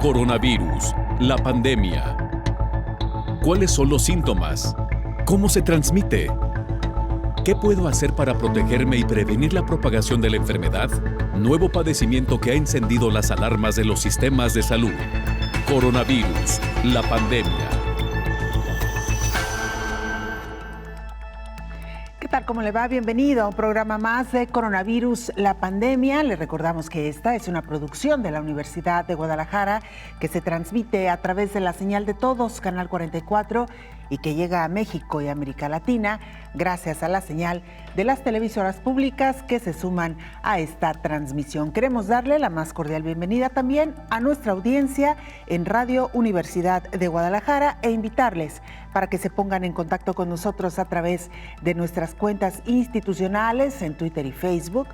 Coronavirus, la pandemia. ¿Cuáles son los síntomas? ¿Cómo se transmite? ¿Qué puedo hacer para protegerme y prevenir la propagación de la enfermedad? Nuevo padecimiento que ha encendido las alarmas de los sistemas de salud. Coronavirus, la pandemia. ¿Qué tal? ¿Cómo le va? Bienvenido a un programa más de Coronavirus, la pandemia. Le recordamos que esta es una producción de la Universidad de Guadalajara que se transmite a través de la señal de todos, Canal 44, y que llega a México y América Latina gracias a la señal de las televisoras públicas que se suman a esta transmisión. Queremos darle la más cordial bienvenida también a nuestra audiencia en Radio Universidad de Guadalajara e invitarles para que se pongan en contacto con nosotros a través de nuestras cuentas institucionales en Twitter y Facebook,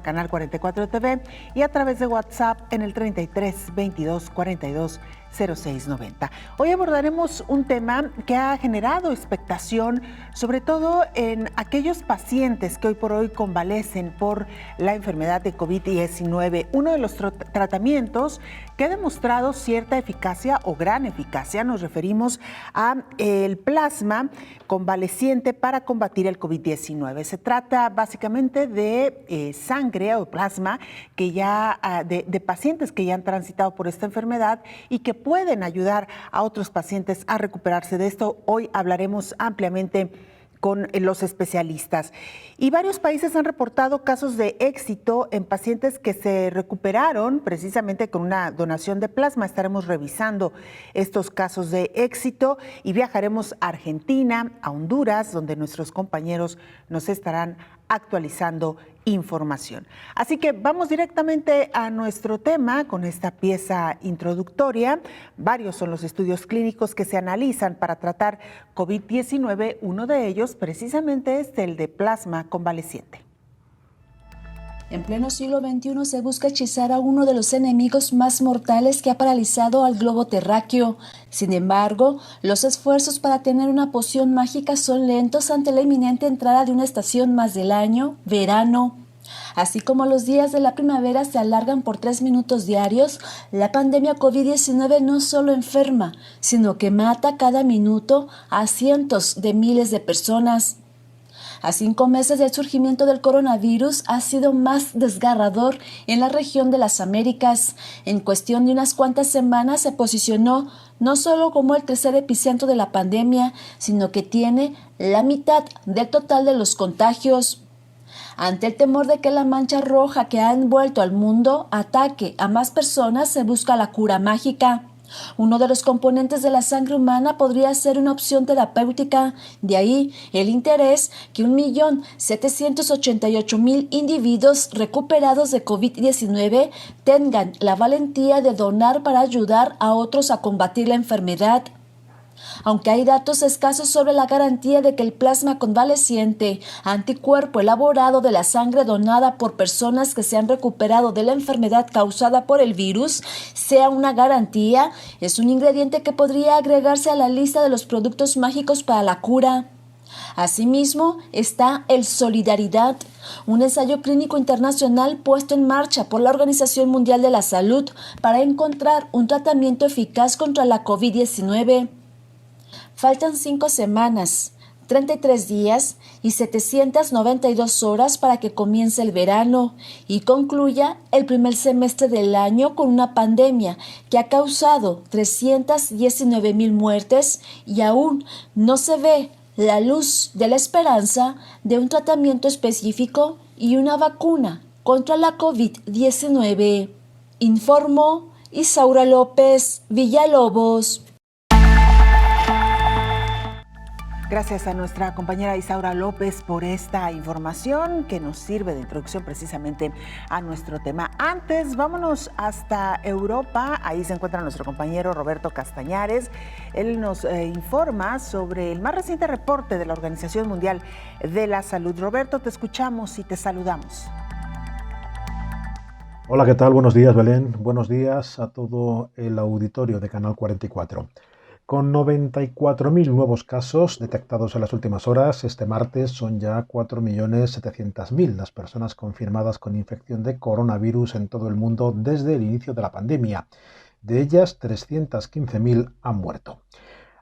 @Canal 44 TV, y a través de WhatsApp en el 33 22 42 0690. Hoy abordaremos un tema que ha generado expectación, sobre todo en aquellos pacientes que hoy por hoy convalecen por la enfermedad de COVID-19. Uno de los tratamientos que ha demostrado cierta eficacia o gran eficacia, nos referimos a el plasma convaleciente para combatir el COVID-19. Se trata básicamente de sangre o plasma que ya de pacientes que ya han transitado por esta enfermedad y que pueden ayudar a otros pacientes a recuperarse de esto. Hoy hablaremos ampliamente con los especialistas. Y varios países han reportado casos de éxito en pacientes que se recuperaron precisamente con una donación de plasma. Estaremos revisando estos casos de éxito y viajaremos a Argentina, a Honduras, donde nuestros compañeros nos estarán actualizando información. Así que vamos directamente a nuestro tema con esta pieza introductoria. Varios son los estudios clínicos que se analizan para tratar COVID-19. Uno de ellos precisamente es el de plasma convaleciente. En pleno siglo XXI se busca hechizar a uno de los enemigos más mortales que ha paralizado al globo terráqueo. Sin embargo, los esfuerzos para tener una poción mágica son lentos ante la inminente entrada de una estación más del año, verano. Así como los días de la primavera se alargan por 3 minutos diarios, la pandemia COVID-19 no solo enferma, sino que mata cada minuto a cientos de miles de personas. A 5 meses del surgimiento del coronavirus ha sido más desgarrador en la región de las Américas. En cuestión de unas cuantas semanas se posicionó no solo como el tercer epicentro de la pandemia, sino que tiene la mitad del total de los contagios. Ante el temor de que la mancha roja que ha envuelto al mundo ataque a más personas, se busca la cura mágica. Uno de los componentes de la sangre humana podría ser una opción terapéutica, de ahí el interés que 1.788.000 individuos recuperados de COVID-19 tengan la valentía de donar para ayudar a otros a combatir la enfermedad. Aunque hay datos escasos sobre la garantía de que el plasma convaleciente, anticuerpo elaborado de la sangre donada por personas que se han recuperado de la enfermedad causada por el virus, sea una garantía, es un ingrediente que podría agregarse a la lista de los productos mágicos para la cura. Asimismo, está el Solidaridad, un ensayo clínico internacional puesto en marcha por la Organización Mundial de la Salud para encontrar un tratamiento eficaz contra la COVID-19. Faltan 5 semanas, 33 días y 792 horas para que comience el verano y concluya el primer semestre del año con una pandemia que ha causado 319.000 muertes y aún no se ve la luz de la esperanza de un tratamiento específico y una vacuna contra la COVID-19. Informó Isaura López Villalobos. Gracias a nuestra compañera Isaura López por esta información que nos sirve de introducción precisamente a nuestro tema. Antes, vámonos hasta Europa. Ahí se encuentra nuestro compañero Roberto Castañares. Él nos informa sobre el más reciente reporte de la Organización Mundial de la Salud. Roberto, te escuchamos y te saludamos. Hola, ¿qué tal? Buenos días, Belén. Buenos días a todo el auditorio de Canal 44. Con 94.000 nuevos casos detectados en las últimas horas, este martes son ya 4.700.000 las personas confirmadas con infección de coronavirus en todo el mundo desde el inicio de la pandemia. De ellas, 315.000 han muerto.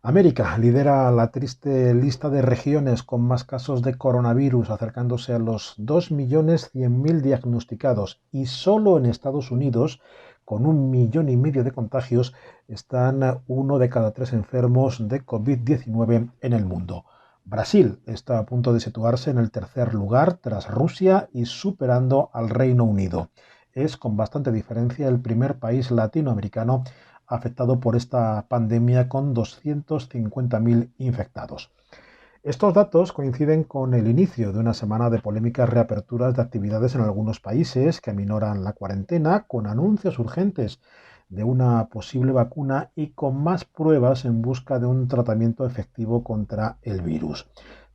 América lidera la triste lista de regiones con más casos de coronavirus, acercándose a los 2.100.000 diagnosticados, y solo en Estados Unidos, con 1,5 millones de contagios, están 1 de cada 3 enfermos de COVID-19 en el mundo. Brasil está a punto de situarse en el tercer lugar tras Rusia y superando al Reino Unido. Es con bastante diferencia el primer país latinoamericano afectado por esta pandemia, con 250.000 infectados. Estos datos coinciden con el inicio de una semana de polémicas reaperturas de actividades en algunos países que aminoran la cuarentena, con anuncios urgentes de una posible vacuna y con más pruebas en busca de un tratamiento efectivo contra el virus.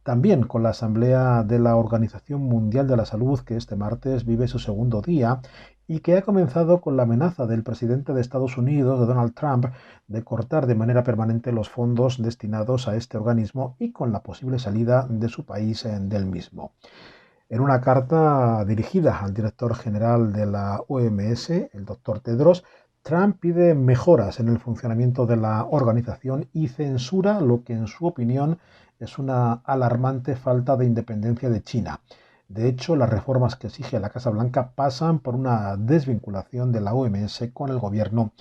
También con la Asamblea de la Organización Mundial de la Salud, que este martes vive su segundo día y que ha comenzado con la amenaza del presidente de Estados Unidos, de Donald Trump, de cortar de manera permanente los fondos destinados a este organismo y con la posible salida de su país del mismo. En una carta dirigida al director general de la OMS, el doctor Tedros, Trump pide mejoras en el funcionamiento de la organización y censura lo que, en su opinión, es una alarmante falta de independencia de China. De hecho, las reformas que exige la Casa Blanca pasan por una desvinculación de la OMS con el gobierno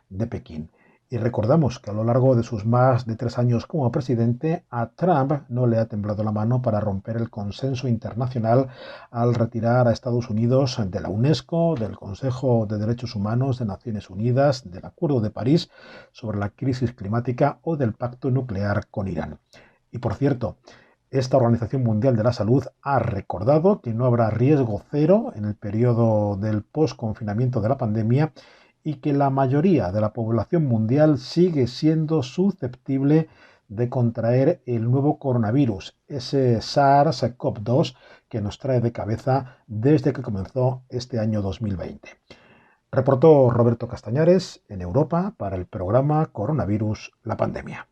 de Pekín. Y recordamos que a lo largo de sus más de 3 años como presidente, a Trump no le ha temblado la mano para romper el consenso internacional al retirar a Estados Unidos de la UNESCO, del Consejo de Derechos Humanos de Naciones Unidas, del Acuerdo de París sobre la crisis climática o del pacto nuclear con Irán. Y por cierto, esta Organización Mundial de la Salud ha recordado que no habrá riesgo cero en el periodo del post-confinamiento de la pandemia y que la mayoría de la población mundial sigue siendo susceptible de contraer el nuevo coronavirus, ese SARS-CoV-2 que nos trae de cabeza desde que comenzó este año 2020. Reportó Roberto Castañares en Europa para el programa Coronavirus, la pandemia.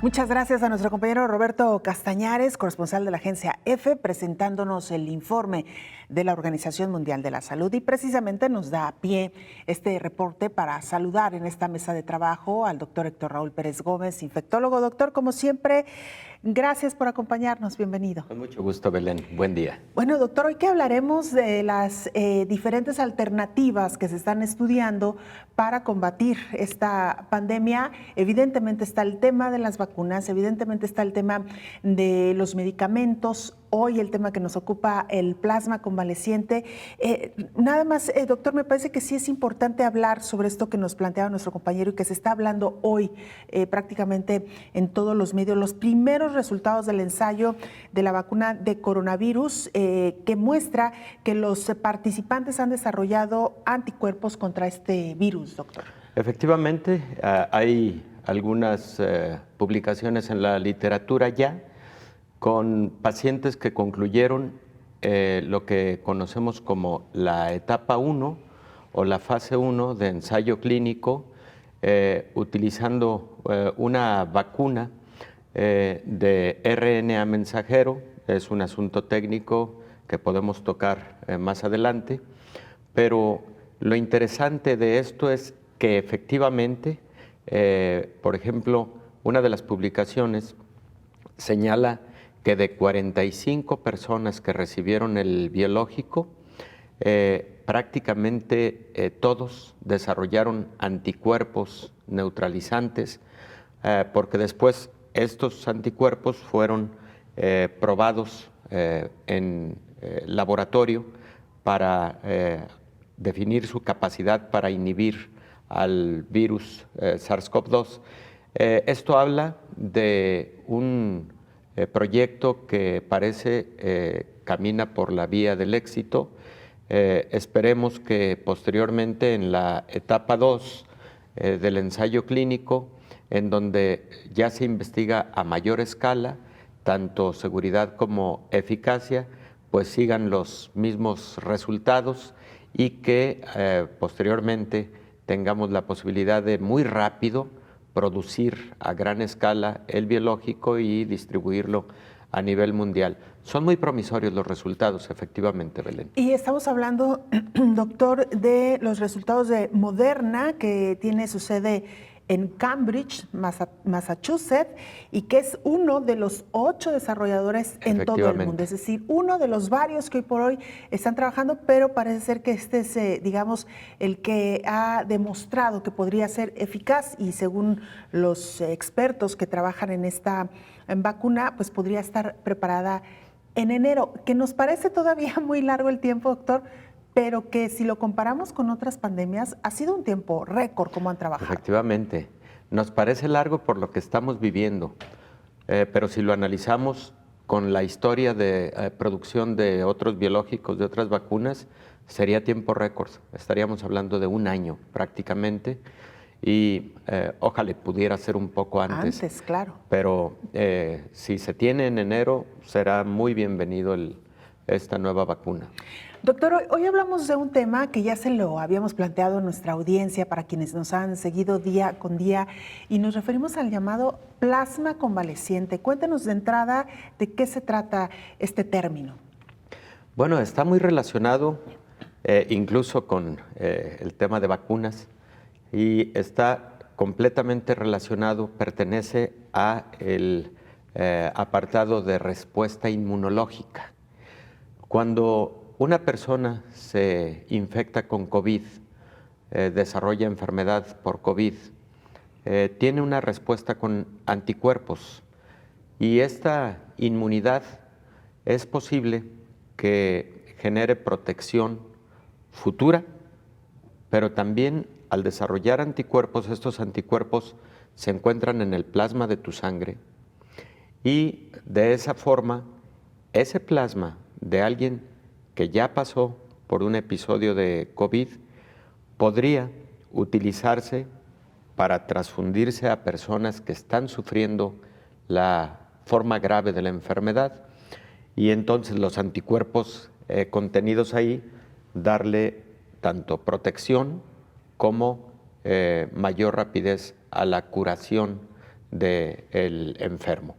Muchas gracias a nuestro compañero Roberto Castañares, corresponsal de la agencia EFE, presentándonos el informe de la Organización Mundial de la Salud, y precisamente nos da a pie este reporte para saludar en esta mesa de trabajo al doctor Héctor Raúl Pérez Gómez, infectólogo. Doctor, como siempre, gracias por acompañarnos, bienvenido. Con mucho gusto, Belén, buen día. Bueno, doctor, hoy que hablaremos de las diferentes alternativas que se están estudiando para combatir esta pandemia. Evidentemente está el tema de las vacunas, evidentemente está el tema de los medicamentos. Hoy el tema que nos ocupa, el plasma convaleciente. Nada más, doctor, me parece que sí es importante hablar sobre esto que nos planteaba nuestro compañero y que se está hablando hoy prácticamente en todos los medios, los primeros resultados del ensayo de la vacuna de coronavirus, que muestra que los participantes han desarrollado anticuerpos contra este virus, doctor. Efectivamente, hay algunas publicaciones en la literatura ya con pacientes que concluyeron lo que conocemos como la etapa 1 o la fase 1 de ensayo clínico, utilizando una vacuna de RNA mensajero. Es un asunto técnico que podemos tocar más adelante, pero lo interesante de esto es que efectivamente, por ejemplo, una de las publicaciones señala que de 45 personas que recibieron el biológico, prácticamente todos desarrollaron anticuerpos neutralizantes, porque después estos anticuerpos fueron probados en laboratorio para definir su capacidad para inhibir al virus SARS-CoV-2. Esto habla de un proyecto que parece camina por la vía del éxito. Esperemos que posteriormente en la etapa 2 del ensayo clínico, en donde ya se investiga a mayor escala, tanto seguridad como eficacia, pues sigan los mismos resultados y que posteriormente tengamos la posibilidad de muy rápido producir a gran escala el biológico y distribuirlo a nivel mundial. Son muy promisorios los resultados, efectivamente, Belén. Y estamos hablando, doctor, de los resultados de Moderna, que tiene su sede en Cambridge, Massachusetts, y que es uno de los 8 desarrolladores en todo el mundo. Es decir, uno de los varios que hoy por hoy están trabajando, pero parece ser que este es, digamos, el que ha demostrado que podría ser eficaz, y según los expertos que trabajan en esta vacuna, pues podría estar preparada en enero, que nos parece todavía muy largo el tiempo, doctor, pero que si lo comparamos con otras pandemias, ha sido un tiempo récord como han trabajado. Efectivamente, nos parece largo por lo que estamos viviendo, pero si lo analizamos con la historia de producción de otros biológicos, de otras vacunas, sería tiempo récord. Estaríamos hablando de 1 año prácticamente, y ojalá pudiera ser un poco antes. Antes, claro. Pero si se tiene en enero, será muy bienvenido esta nueva vacuna. Doctor, hoy hablamos de un tema que ya se lo habíamos planteado a nuestra audiencia para quienes nos han seguido día con día, y nos referimos al llamado plasma convaleciente. Cuéntenos de entrada de qué se trata este término. Bueno, está muy relacionado incluso con el tema de vacunas, y está completamente relacionado, pertenece a el apartado de respuesta inmunológica. Cuando una persona se infecta con COVID, desarrolla enfermedad por COVID, tiene una respuesta con anticuerpos, y esta inmunidad es posible que genere protección futura, pero también al desarrollar anticuerpos, estos anticuerpos se encuentran en el plasma de tu sangre, y de esa forma ese plasma de alguien que ya pasó por un episodio de COVID podría utilizarse para transfundirse a personas que están sufriendo la forma grave de la enfermedad, y entonces los anticuerpos contenidos ahí darle tanto protección como mayor rapidez a la curación del enfermo.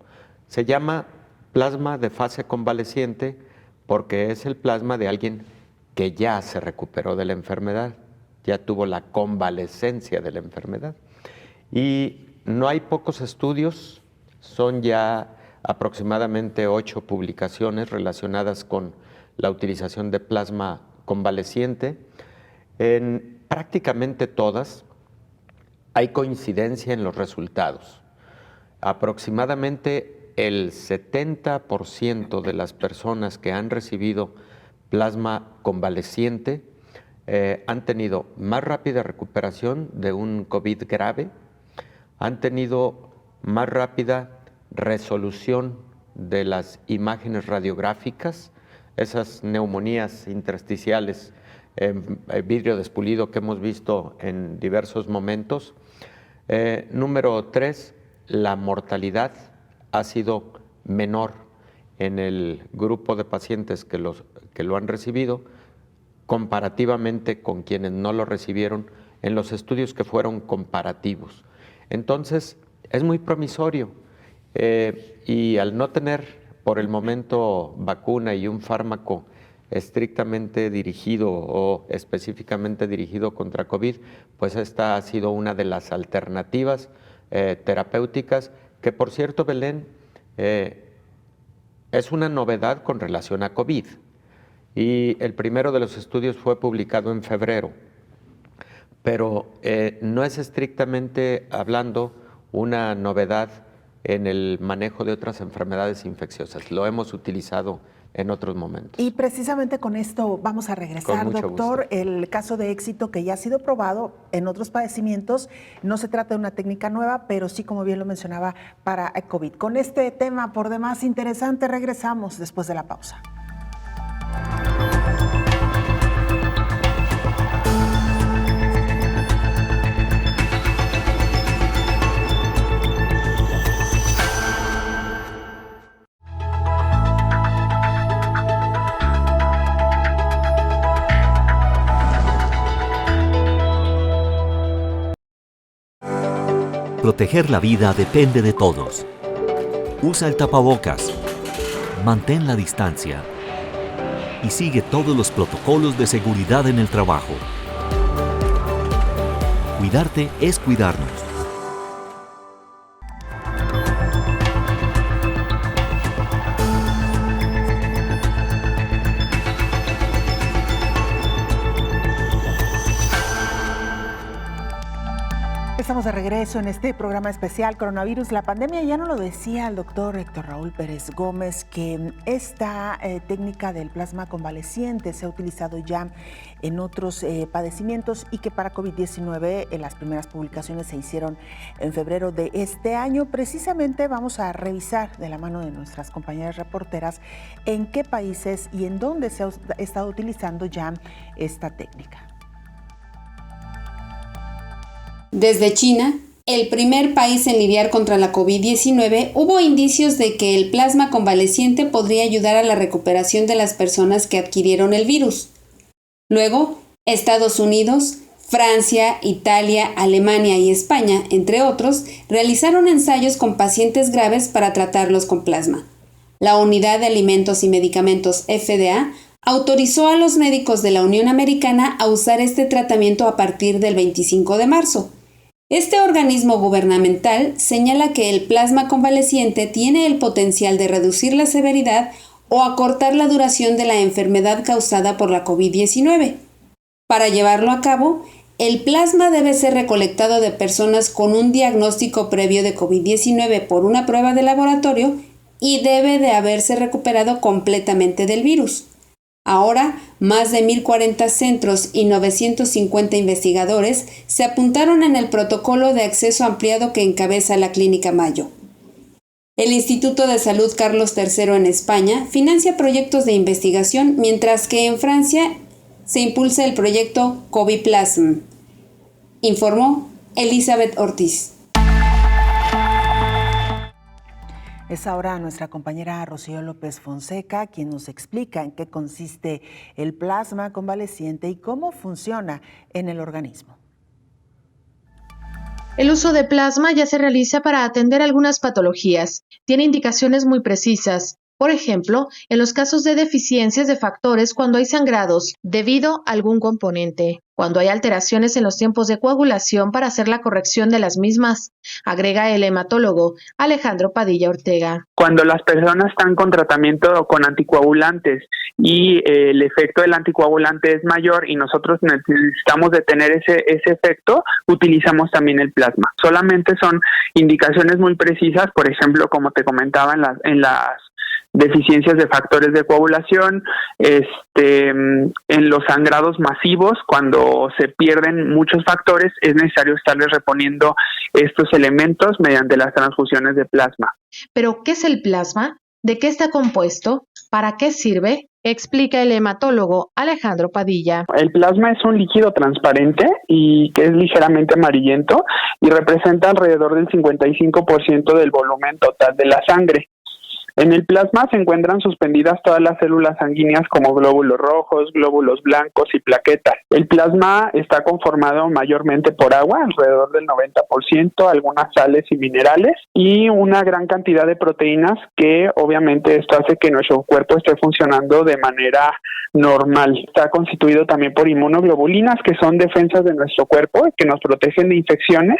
Se llama plasma de fase convaleciente porque es el plasma de alguien que ya se recuperó de la enfermedad, ya tuvo la convalescencia de la enfermedad. Y no hay pocos estudios, son ya aproximadamente 8 publicaciones relacionadas con la utilización de plasma convaleciente. En prácticamente todas hay coincidencia en los resultados. Aproximadamente el 70% de las personas que han recibido plasma convaleciente han tenido más rápida recuperación de un COVID grave, han tenido más rápida resolución de las imágenes radiográficas, esas neumonías intersticiales, vidrio despulido que hemos visto en diversos momentos. Número 3, la mortalidad ha sido menor en el grupo de pacientes que lo han recibido comparativamente con quienes no lo recibieron en los estudios que fueron comparativos. Entonces, es muy promisorio, y al no tener por el momento vacuna y un fármaco estrictamente dirigido o específicamente dirigido contra COVID, pues esta ha sido una de las alternativas terapéuticas que, por cierto, Belén, es una novedad con relación a COVID, y el primero de los estudios fue publicado en febrero, pero no es estrictamente hablando una novedad en el manejo de otras enfermedades infecciosas. Lo hemos utilizado en otros momentos. Y precisamente con esto vamos a regresar, doctor. Gusto. El caso de éxito que ya ha sido probado en otros padecimientos, no se trata de una técnica nueva, pero sí, como bien lo mencionaba, para COVID. Con este tema por demás interesante, regresamos después de la pausa. Proteger la vida depende de todos. Usa el tapabocas. mantén la distancia y sigue todos los protocolos de seguridad en el trabajo. Cuidarte es cuidarnos. Estamos de regreso en este programa especial Coronavirus, la pandemia. Ya nos lo decía el doctor Héctor Raúl Pérez Gómez, que esta técnica del plasma convaleciente se ha utilizado ya en otros padecimientos y que para COVID-19 las primeras publicaciones se hicieron en febrero de este año. Precisamente vamos a revisar de la mano de nuestras compañeras reporteras en qué países y en dónde se ha estado utilizando ya esta técnica. Desde China, el primer país en lidiar contra la COVID-19, hubo indicios de que el plasma convaleciente podría ayudar a la recuperación de las personas que adquirieron el virus. Luego, Estados Unidos, Francia, Italia, Alemania y España, entre otros, realizaron ensayos con pacientes graves para tratarlos con plasma. La Unidad de Alimentos y Medicamentos FDA autorizó a los médicos de la Unión Americana a usar este tratamiento a partir del 25 de marzo. Este organismo gubernamental señala que el plasma convaleciente tiene el potencial de reducir la severidad o acortar la duración de la enfermedad causada por la COVID-19. Para llevarlo a cabo, el plasma debe ser recolectado de personas con un diagnóstico previo de COVID-19 por una prueba de laboratorio y debe de haberse recuperado completamente del virus. Ahora, más de 1.040 centros y 950 investigadores se apuntaron en el protocolo de acceso ampliado que encabeza la Clínica Mayo. El Instituto de Salud Carlos III en España financia proyectos de investigación, mientras que en Francia se impulsa el proyecto CoviPlasm, informó Elizabeth Ortiz. Es ahora nuestra compañera Rocío López Fonseca quien nos explica en qué consiste el plasma convaleciente y cómo funciona en el organismo. El uso de plasma ya se realiza para atender algunas patologías. Tiene indicaciones muy precisas. Por ejemplo, en los casos de deficiencias de factores cuando hay sangrados debido a algún componente, cuando hay alteraciones en los tiempos de coagulación para hacer la corrección de las mismas, agrega el hematólogo Alejandro Padilla Ortega. Cuando las personas están con tratamiento con anticoagulantes y el efecto del anticoagulante es mayor y nosotros necesitamos detener ese efecto, utilizamos también el plasma. Solamente son indicaciones muy precisas, por ejemplo, como te comentaba en las deficiencias de factores de coagulación, en los sangrados masivos, cuando se pierden muchos factores, es necesario estarles reponiendo estos elementos mediante las transfusiones de plasma. ¿Pero qué es el plasma? ¿De qué está compuesto? ¿Para qué sirve? Explica el hematólogo Alejandro Padilla. El plasma es un líquido transparente y que es ligeramente amarillento y representa alrededor del 55% del volumen total de la sangre. En el plasma se encuentran suspendidas todas las células sanguíneas como glóbulos rojos, glóbulos blancos y plaquetas. El plasma está conformado mayormente por agua, alrededor del 90%, algunas sales y minerales, y una gran cantidad de proteínas que obviamente esto hace que nuestro cuerpo esté funcionando de manera normal. Está constituido también por inmunoglobulinas, que son defensas de nuestro cuerpo que nos protegen de infecciones,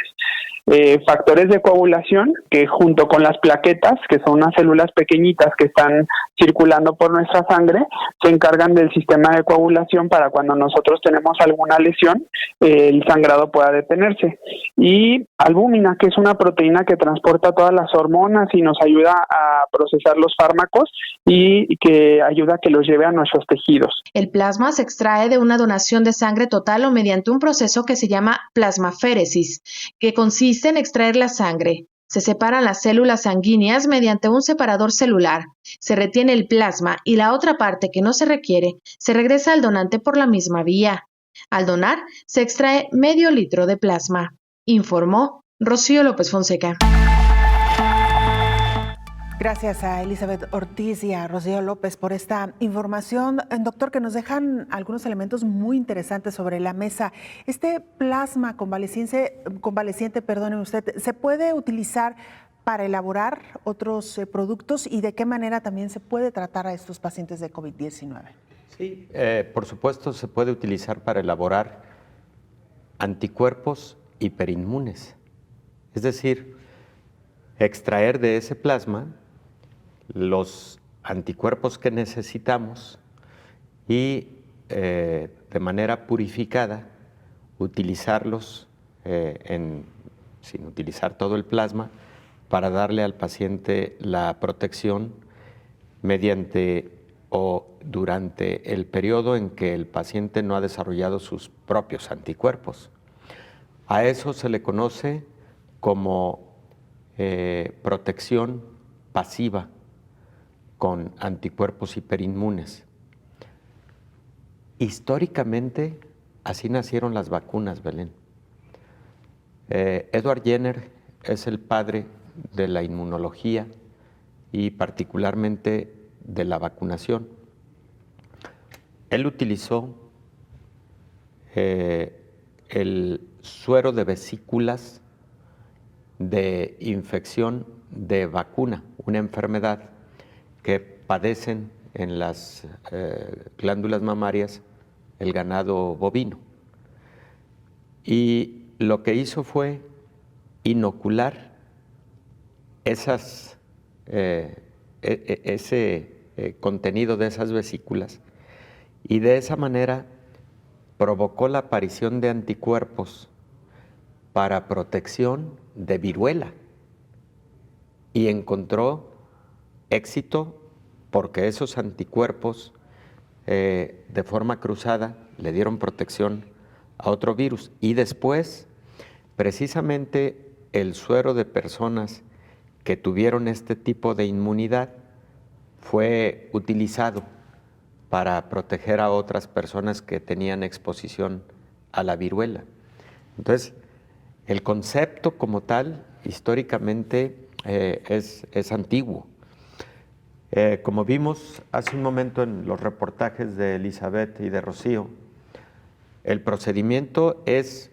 factores de coagulación, que junto con las plaquetas, que son unas células pequeñitas que están circulando por nuestra sangre, se encargan del sistema de coagulación para cuando nosotros tenemos alguna lesión, el sangrado pueda detenerse. Y albúmina, que es una proteína que transporta todas las hormonas y nos ayuda a procesar los fármacos y que ayuda a que los lleve a nuestros tejidos. El plasma se extrae de una donación de sangre total o mediante un proceso que se llama plasmaféresis, que consiste en extraer la sangre. Se separan las células sanguíneas mediante un separador celular. Se retiene el plasma y la otra parte que no se requiere se regresa al donante por la misma vía. Al donar, se extrae medio litro de plasma, informó Rocío López Fonseca. Gracias a Elizabeth Ortiz y a Rocío López por esta información. Doctor, que nos dejan algunos elementos muy interesantes sobre la mesa. Este plasma convaleciente, ¿se puede utilizar para elaborar otros productos y de qué manera también se puede tratar a estos pacientes de COVID-19. Sí, por supuesto se puede utilizar para elaborar anticuerpos hiperinmunes, es decir, extraer de ese plasma los anticuerpos que necesitamos y de manera purificada utilizarlos sin utilizar todo el plasma para darle al paciente la protección mediante o durante el periodo en que el paciente no ha desarrollado sus propios anticuerpos. A eso se le conoce como protección pasiva con anticuerpos hiperinmunes. Históricamente, así nacieron las vacunas, Belén. Edward Jenner es el padre de la inmunología y particularmente de la vacunación. Él utilizó el suero de vesículas de infección de vacuna, una enfermedad que padecen en las glándulas mamarias el ganado bovino. Y lo que hizo fue inocular ese contenido de esas vesículas y de esa manera provocó la aparición de anticuerpos para protección de viruela y encontró éxito porque esos anticuerpos de forma cruzada le dieron protección a otro virus y después precisamente el suero de personas que tuvieron este tipo de inmunidad fue utilizado para proteger a otras personas que tenían exposición a la viruela. Entonces, el concepto como tal, históricamente, es antiguo. Como vimos hace un momento en los reportajes de Elizabeth y de Rocío, el procedimiento es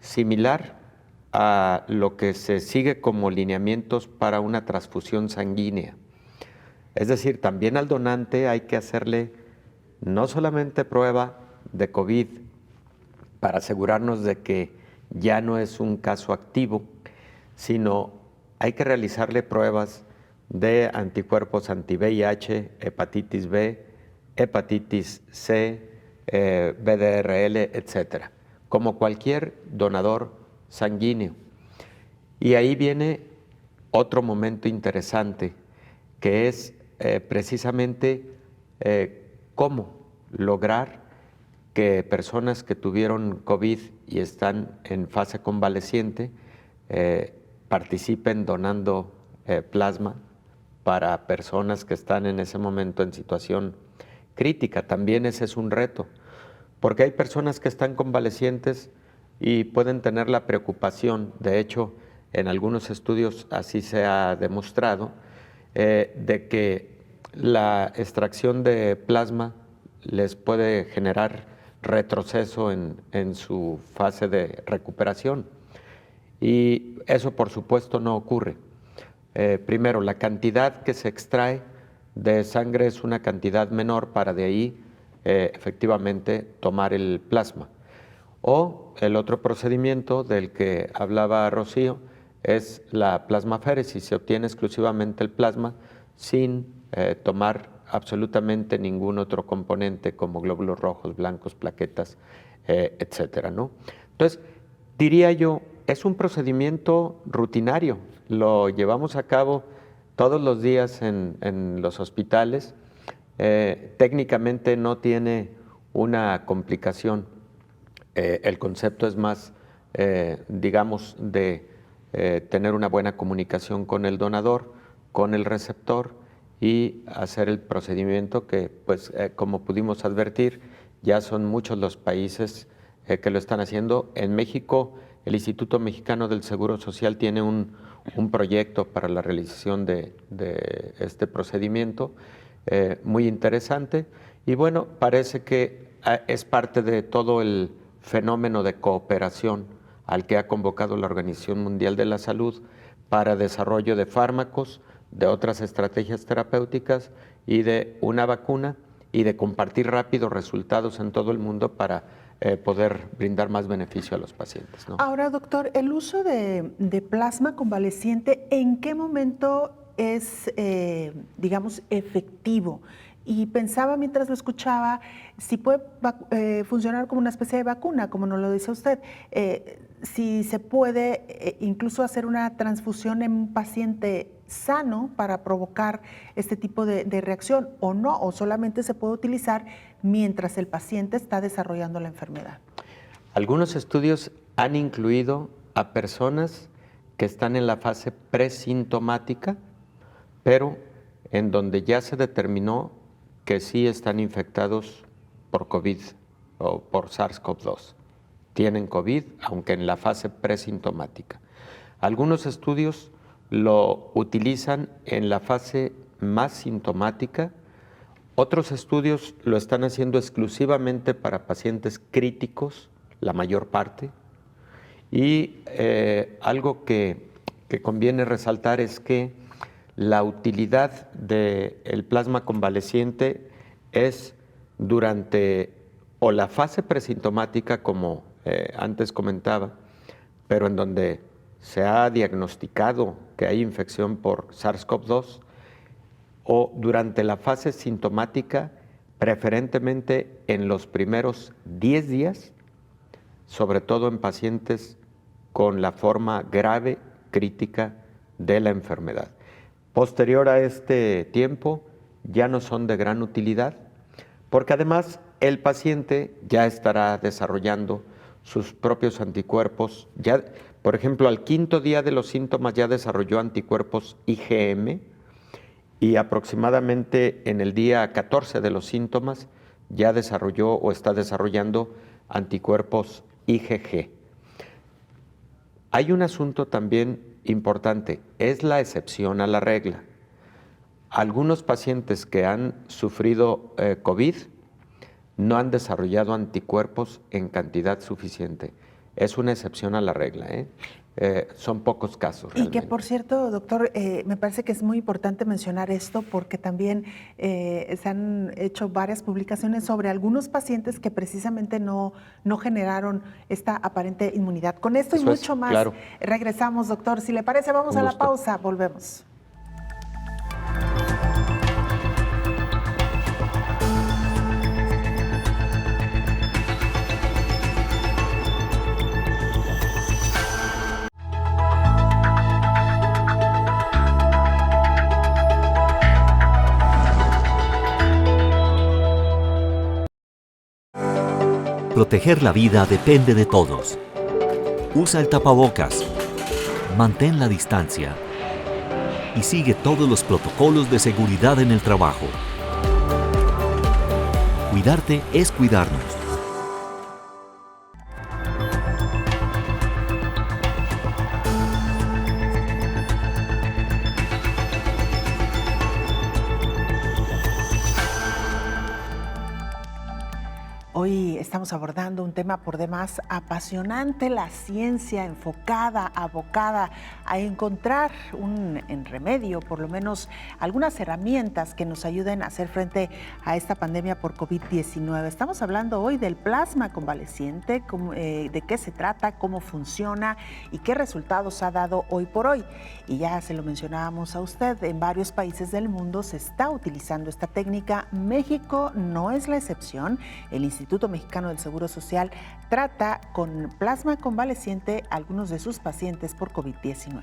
similar a lo que se sigue como lineamientos para una transfusión sanguínea. Es decir, también al donante hay que hacerle no solamente prueba de COVID para asegurarnos de que ya no es un caso activo, sino hay que realizarle pruebas de anticuerpos anti-VIH, hepatitis B, hepatitis C, VDRL, etcétera, como cualquier donador sanguíneo. Y ahí viene otro momento interesante, que es precisamente cómo lograr que personas que tuvieron COVID y están en fase convaleciente participen donando plasma para personas que están en ese momento en situación crítica. También ese es un reto, porque hay personas que están convalecientes y pueden tener la preocupación, de hecho, en algunos estudios así se ha demostrado, de que la extracción de plasma les puede generar retroceso en su fase de recuperación. Y eso, por supuesto, no ocurre. Primero, la cantidad que se extrae de sangre es una cantidad menor para de ahí efectivamente tomar el plasma. O el otro procedimiento del que hablaba Rocío es la plasmaféresis. Se obtiene exclusivamente el plasma sin tomar absolutamente ningún otro componente como glóbulos rojos, blancos, plaquetas, etcétera, ¿no? Entonces, diría yo, es un procedimiento rutinario, lo llevamos a cabo todos los días en los hospitales, técnicamente no tiene una complicación, el concepto es más, digamos, de tener una buena comunicación con el donador, con el receptor y hacer el procedimiento que, pues, como pudimos advertir, ya son muchos los países que lo están haciendo. En México, el Instituto Mexicano del Seguro Social tiene un proyecto para la realización de este procedimiento muy interesante y bueno, parece que es parte de todo el fenómeno de cooperación al que ha convocado la Organización Mundial de la Salud para desarrollo de fármacos, de otras estrategias terapéuticas y de una vacuna, y de compartir rápidos resultados en todo el mundo para poder brindar más beneficio a los pacientes, ¿no? Ahora, doctor, el uso de plasma convaleciente, ¿en qué momento es, digamos, efectivo? Y pensaba mientras lo escuchaba, si puede funcionar como una especie de vacuna, como nos lo dice usted, si se puede incluso hacer una transfusión en un paciente sano para provocar este tipo de reacción, o no, o solamente se puede utilizar mientras el paciente está desarrollando la enfermedad. Algunos estudios han incluido a personas que están en la fase presintomática, pero en donde ya se determinó que sí están infectados por COVID o por SARS-CoV-2. Tienen COVID, aunque en la fase presintomática. Algunos estudios lo utilizan en la fase más sintomática. Otros estudios lo están haciendo exclusivamente para pacientes críticos, la mayor parte. Y algo que conviene resaltar es que la utilidad del plasma convaleciente es durante o la fase presintomática, como antes comentaba, pero en donde se ha diagnosticado que hay infección por SARS-CoV-2, o durante la fase sintomática, preferentemente en los primeros 10 días, sobre todo en pacientes con la forma grave, crítica de la enfermedad. Posterior a este tiempo, ya no son de gran utilidad, porque además el paciente ya estará desarrollando sus propios anticuerpos. Ya, por ejemplo, al 5.º día de los síntomas ya desarrolló anticuerpos IgM, y aproximadamente en el día 14 de los síntomas ya desarrolló o está desarrollando anticuerpos IgG. Hay un asunto también importante, es la excepción a la regla. Algunos pacientes que han sufrido COVID no han desarrollado anticuerpos en cantidad suficiente. Es una excepción a la regla, son pocos casos realmente. Y que, por cierto, doctor, me parece que es muy importante mencionar esto porque también se han hecho varias publicaciones sobre algunos pacientes que precisamente no generaron esta aparente inmunidad. Con esto y mucho más, claro. Regresamos, doctor. Si le parece, vamos a la pausa. Volvemos. Proteger la vida depende de todos. Usa el tapabocas, mantén la distancia y sigue todos los protocolos de seguridad en el trabajo. Cuidarte es cuidarnos. Hoy estamos abordando un tema por demás apasionante, la ciencia enfocada, abocada a encontrar un remedio, por lo menos algunas herramientas que nos ayuden a hacer frente a esta pandemia por COVID-19. Estamos hablando hoy del plasma convaleciente, de qué se trata, cómo funciona y qué resultados ha dado hoy por hoy. Y ya se lo mencionábamos a usted, en varios países del mundo se está utilizando esta técnica. México no es la excepción. El Instituto Mexicano del Seguro Social trata con plasma convaleciente a algunos de sus pacientes por COVID-19.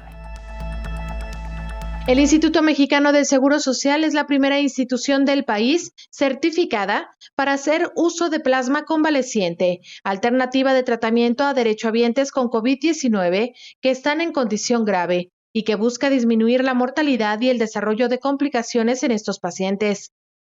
El Instituto Mexicano del Seguro Social es la primera institución del país certificada para hacer uso de plasma convaleciente, alternativa de tratamiento a derechohabientes con COVID-19 que están en condición grave y que busca disminuir la mortalidad y el desarrollo de complicaciones en estos pacientes.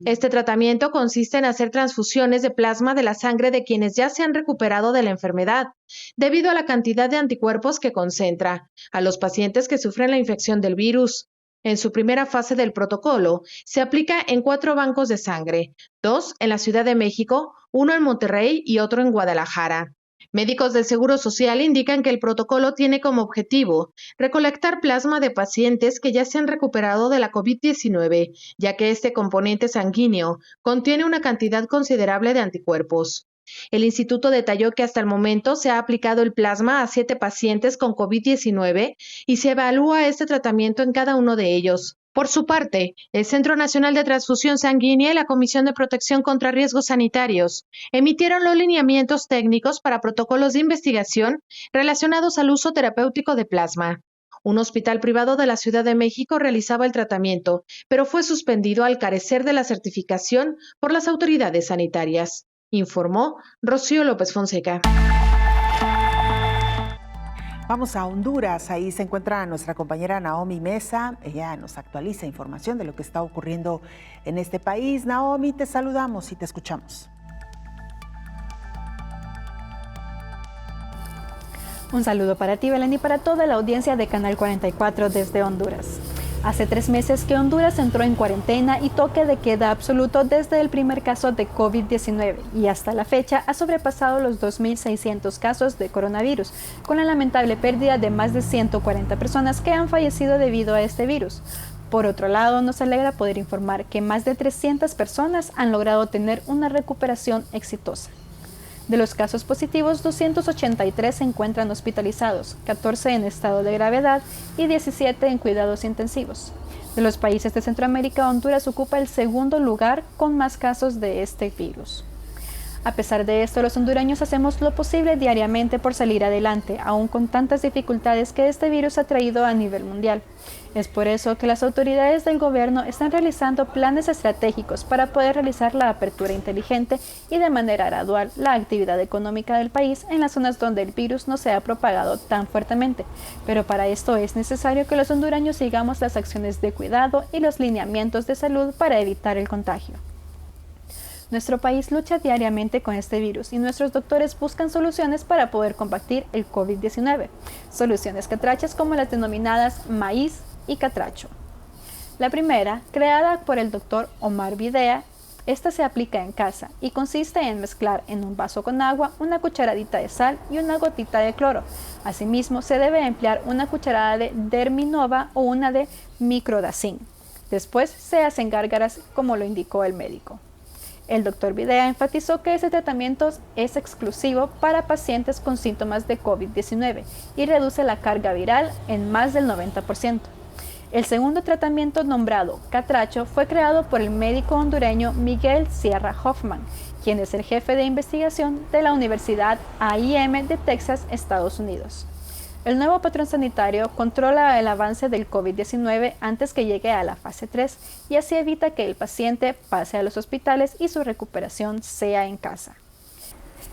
Este tratamiento consiste en hacer transfusiones de plasma de la sangre de quienes ya se han recuperado de la enfermedad, debido a la cantidad de anticuerpos que concentra, a los pacientes que sufren la infección del virus. En su primera fase del protocolo, se aplica en 4 bancos de sangre, 2 en la Ciudad de México, 1 en Monterrey y otro en Guadalajara. Médicos del Seguro Social indican que el protocolo tiene como objetivo recolectar plasma de pacientes que ya se han recuperado de la COVID-19, ya que este componente sanguíneo contiene una cantidad considerable de anticuerpos. El instituto detalló que hasta el momento se ha aplicado el plasma a 7 pacientes con COVID-19 y se evalúa este tratamiento en cada uno de ellos. Por su parte, el Centro Nacional de Transfusión Sanguínea y la Comisión de Protección contra Riesgos Sanitarios emitieron los lineamientos técnicos para protocolos de investigación relacionados al uso terapéutico de plasma. Un hospital privado de la Ciudad de México realizaba el tratamiento, pero fue suspendido al carecer de la certificación por las autoridades sanitarias, informó Rocío López Fonseca. Vamos a Honduras, ahí se encuentra nuestra compañera Naomi Mesa. Ella nos actualiza información de lo que está ocurriendo en este país. Naomi, te saludamos y te escuchamos. Un saludo para ti, Belén, y para toda la audiencia de Canal 44 desde Honduras. Hace 3 meses que Honduras entró en cuarentena y toque de queda absoluto desde el primer caso de COVID-19 y hasta la fecha ha sobrepasado los 2.600 casos de coronavirus, con la lamentable pérdida de más de 140 personas que han fallecido debido a este virus. Por otro lado, nos alegra poder informar que más de 300 personas han logrado tener una recuperación exitosa. De los casos positivos, 283 se encuentran hospitalizados, 14 en estado de gravedad y 17 en cuidados intensivos. De los países de Centroamérica, Honduras ocupa el segundo lugar con más casos de este virus. A pesar de esto, los hondureños hacemos lo posible diariamente por salir adelante, aún con tantas dificultades que este virus ha traído a nivel mundial. Es por eso que las autoridades del gobierno están realizando planes estratégicos para poder realizar la apertura inteligente y de manera gradual la actividad económica del país en las zonas donde el virus no se ha propagado tan fuertemente. Pero para esto es necesario que los hondureños sigamos las acciones de cuidado y los lineamientos de salud para evitar el contagio. Nuestro país lucha diariamente con este virus y nuestros doctores buscan soluciones para poder combatir el COVID-19. Soluciones catrachas como las denominadas maíz y catracho. La primera, creada por el doctor Omar Videa, esta se aplica en casa y consiste en mezclar en un vaso con agua una cucharadita de sal y una gotita de cloro. Asimismo, se debe emplear una cucharada de Derminova o una de Microdacin. Después se hacen gárgaras como lo indicó el médico. El doctor Videa enfatizó que este tratamiento es exclusivo para pacientes con síntomas de COVID-19 y reduce la carga viral en más del 90%. El segundo tratamiento, nombrado catracho, fue creado por el médico hondureño Miguel Sierra Hoffman, quien es el jefe de investigación de la Universidad AIM de Texas, Estados Unidos. El nuevo patrón sanitario controla el avance del COVID-19 antes que llegue a la fase 3 y así evita que el paciente pase a los hospitales y su recuperación sea en casa.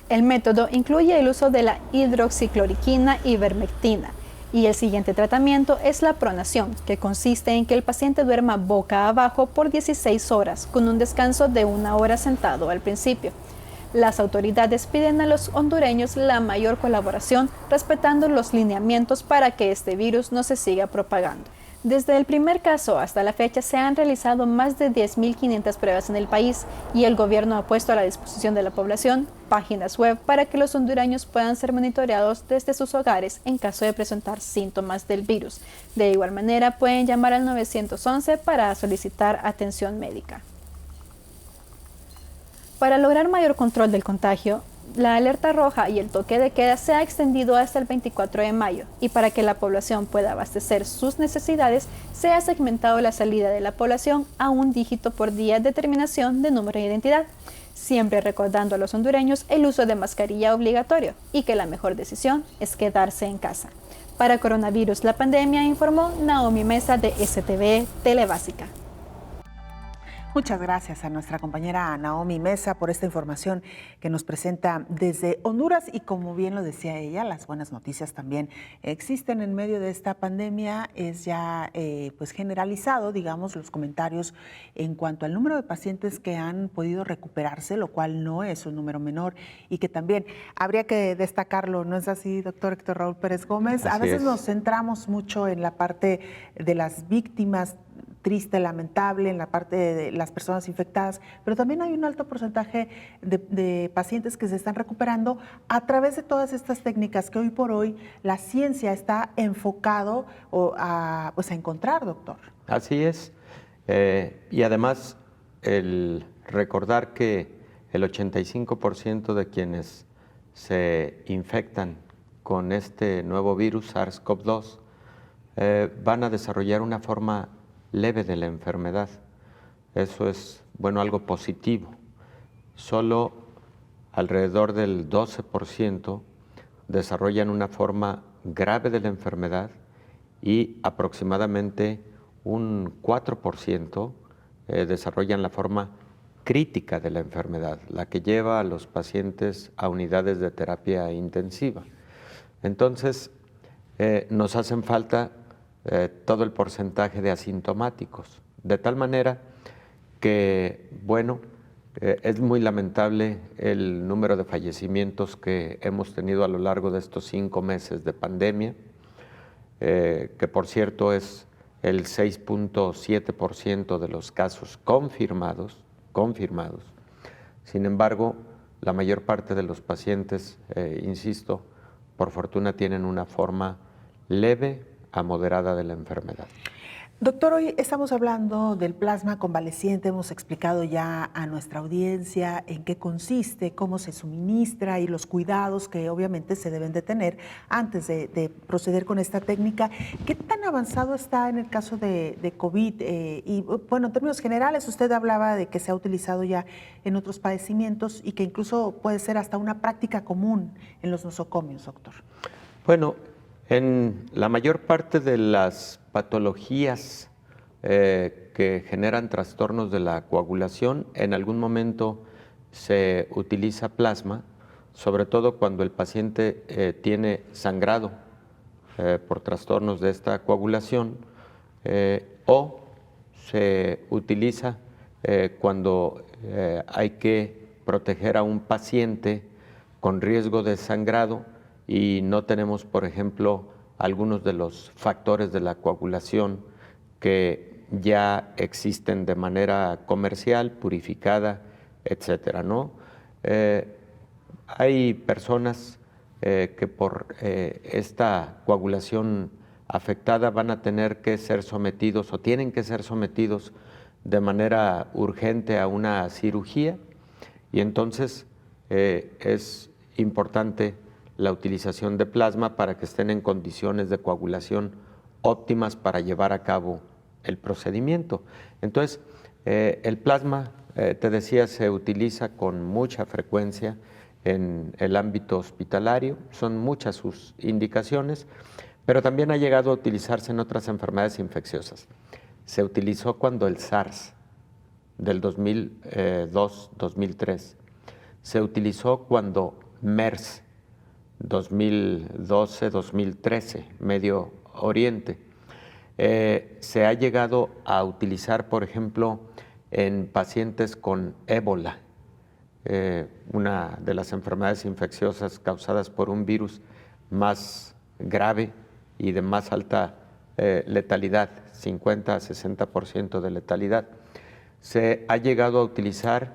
El método incluye el uso de la hidroxicloroquina y ivermectina y el siguiente tratamiento es la pronación, que consiste en que el paciente duerma boca abajo por 16 horas con un descanso de 1 hora sentado al principio. Las autoridades piden a los hondureños la mayor colaboración, respetando los lineamientos para que este virus no se siga propagando. Desde el primer caso hasta la fecha se han realizado más de 10.500 pruebas en el país y el gobierno ha puesto a la disposición de la población páginas web para que los hondureños puedan ser monitoreados desde sus hogares en caso de presentar síntomas del virus. De igual manera pueden llamar al 911 para solicitar atención médica. Para lograr mayor control del contagio, la alerta roja y el toque de queda se ha extendido hasta el 24 de mayo y para que la población pueda abastecer sus necesidades, se ha segmentado la salida de la población a 1 dígito por día de terminación de número de identidad, siempre recordando a los hondureños el uso de mascarilla obligatorio y que la mejor decisión es quedarse en casa. Para Coronavirus la Pandemia, informó Naomi Mesa de STV Telebásica. Muchas gracias a nuestra compañera Naomi Mesa por esta información que nos presenta desde Honduras y como bien lo decía ella, las buenas noticias también existen en medio de esta pandemia. Es ya pues generalizado, digamos, los comentarios en cuanto al número de pacientes que han podido recuperarse, lo cual no es un número menor y que también habría que destacarlo, ¿no es así, doctor Héctor Raúl Pérez Gómez? A veces nos centramos mucho en la parte de las víctimas triste, lamentable en la parte de las personas infectadas, pero también hay un alto porcentaje de pacientes que se están recuperando a través de todas estas técnicas que hoy por hoy la ciencia está enfocado a encontrar, doctor. Así es. Y además, el recordar que el 85% de quienes se infectan con este nuevo virus SARS-CoV-2 van a desarrollar una forma leve de la enfermedad. Eso es, algo positivo. Solo alrededor del 12% desarrollan una forma grave de la enfermedad y aproximadamente un 4% desarrollan la forma crítica de la enfermedad, la que lleva a los pacientes a unidades de terapia intensiva. Entonces, nos hacen falta todo el porcentaje de asintomáticos, de tal manera que, es muy lamentable el número de fallecimientos que hemos tenido a lo largo de estos 5 meses de pandemia, que por cierto es el 6.7% de los casos confirmados. Sin embargo, la mayor parte de los pacientes, insisto, por fortuna tienen una forma leve a moderada de la enfermedad. Doctor, hoy estamos hablando del plasma convaleciente, hemos explicado ya a nuestra audiencia en qué consiste, cómo se suministra y los cuidados que obviamente se deben de tener antes de proceder con esta técnica. ¿Qué tan avanzado está en el caso de COVID? En términos generales, usted hablaba de que se ha utilizado ya en otros padecimientos y que incluso puede ser hasta una práctica común en los nosocomios, doctor. En la mayor parte de las patologías que generan trastornos de la coagulación, en algún momento se utiliza plasma, sobre todo cuando el paciente tiene sangrado por trastornos de esta coagulación, o se utiliza cuando hay que proteger a un paciente con riesgo de sangrado y no tenemos, por ejemplo, algunos de los factores de la coagulación que ya existen de manera comercial, purificada, etcétera, ¿no? Hay personas que por esta coagulación afectada van a tener que ser sometidos o tienen que ser sometidos de manera urgente a una cirugía y entonces es importante la utilización de plasma para que estén en condiciones de coagulación óptimas para llevar a cabo el procedimiento. Entonces, el plasma, te decía, se utiliza con mucha frecuencia en el ámbito hospitalario, son muchas sus indicaciones, pero también ha llegado a utilizarse en otras enfermedades infecciosas. Se utilizó cuando el SARS del 2002-2003, se utilizó cuando MERS 2012-2013, Medio Oriente. Se ha llegado a utilizar, por ejemplo, en pacientes con ébola, una de las enfermedades infecciosas causadas por un virus más grave y de más alta letalidad, 50 a 60% de letalidad. Se ha llegado a utilizar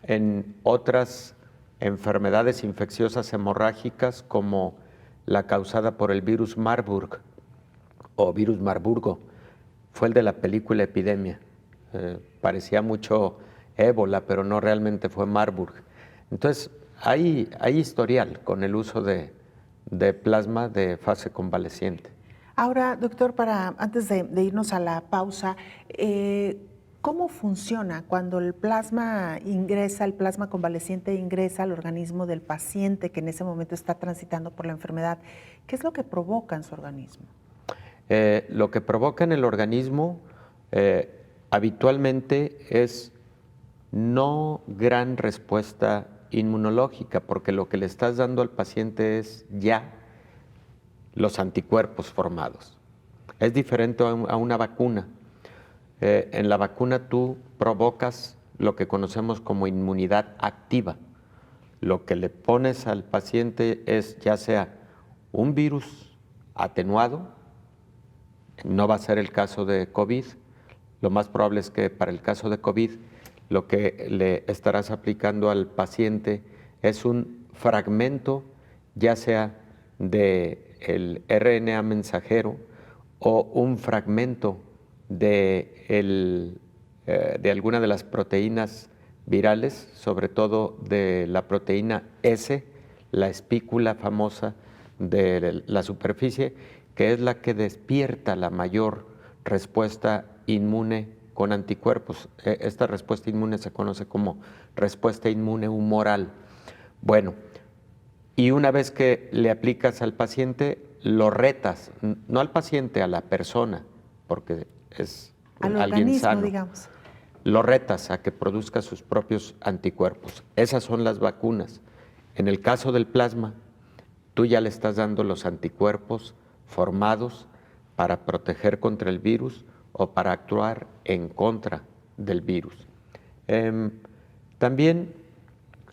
en otras enfermedades infecciosas hemorrágicas como la causada por el virus Marburg o virus Marburgo, fue el de la película Epidemia. Parecía mucho ébola, pero no, realmente fue Marburg. Entonces, hay historial con el uso de plasma de fase convaleciente. Ahora, doctor, antes de irnos a la pausa, ¿cómo funciona cuando el plasma convaleciente ingresa al organismo del paciente que en ese momento está transitando por la enfermedad? ¿Qué es lo que provoca en su organismo? Lo que provoca en el organismo habitualmente es no gran respuesta inmunológica, porque lo que le estás dando al paciente es ya los anticuerpos formados. Es diferente a una vacuna. En la vacuna tú provocas lo que conocemos como inmunidad activa. Lo que le pones al paciente es ya sea un virus atenuado, no va a ser el caso de COVID, lo más probable es que para el caso de COVID lo que le estarás aplicando al paciente es un fragmento, ya sea del RNA mensajero o un fragmento de alguna de las proteínas virales, sobre todo de la proteína S, la espícula famosa de la superficie, que es la que despierta la mayor respuesta inmune con anticuerpos. Esta respuesta inmune se conoce como respuesta inmune humoral. Bueno, y una vez que le aplicas al paciente, lo retas, no al paciente, a la persona, porque es alguien sano. Digamos. Lo retas a que produzca sus propios anticuerpos. Esas son las vacunas. En el caso del plasma, tú ya le estás dando los anticuerpos formados para proteger contra el virus o para actuar en contra del virus. También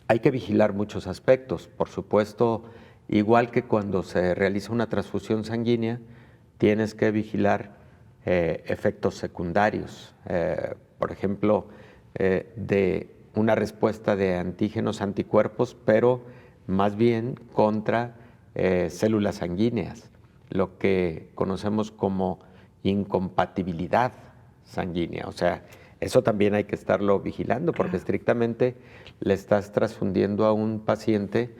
hay que vigilar muchos aspectos. Por supuesto, igual que cuando se realiza una transfusión sanguínea, tienes que vigilar efectos secundarios. Por ejemplo, de una respuesta de antígenos, anticuerpos, pero más bien contra células sanguíneas, lo que conocemos como incompatibilidad sanguínea. O sea, eso también hay que estarlo vigilando, porque estrictamente le estás transfundiendo a un paciente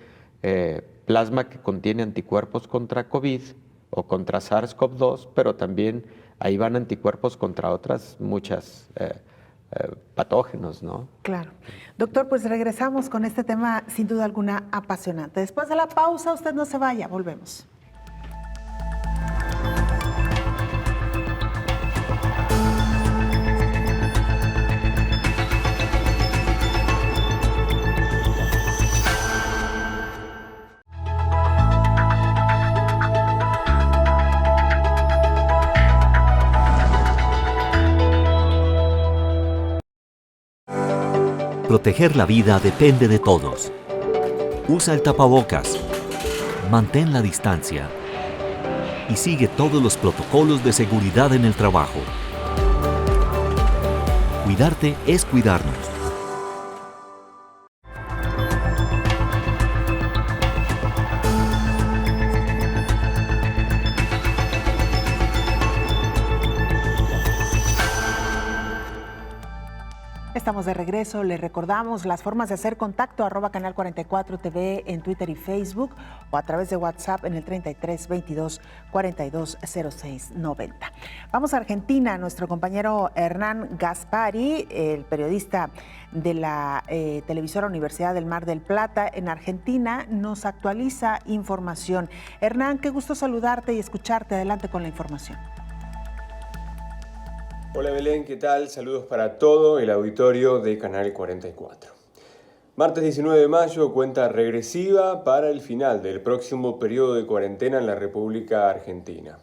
plasma que contiene anticuerpos contra COVID o contra SARS-CoV-2, pero también ahí van anticuerpos contra otras muchas patógenos, ¿no? Claro. Doctor, pues regresamos con este tema sin duda alguna apasionante. Después de la pausa, usted no se vaya, volvemos. Proteger la vida depende de todos. Usa el tapabocas, mantén la distancia y sigue todos los protocolos de seguridad en el trabajo. Cuidarte es cuidarnos. Estamos de regreso, les recordamos las formas de hacer contacto, @Canal 44 TV en Twitter y Facebook, o a través de WhatsApp en el 33 22 42 06 90. Vamos a Argentina, nuestro compañero Hernán Gaspari, el periodista de la televisora Universidad del Mar del Plata en Argentina, nos actualiza información. Hernán, qué gusto saludarte y escucharte. Adelante con la información. Hola Belén, ¿qué tal? Saludos para todo el auditorio de Canal 44. Martes 19 de mayo, cuenta regresiva para el final del próximo periodo de cuarentena en la República Argentina.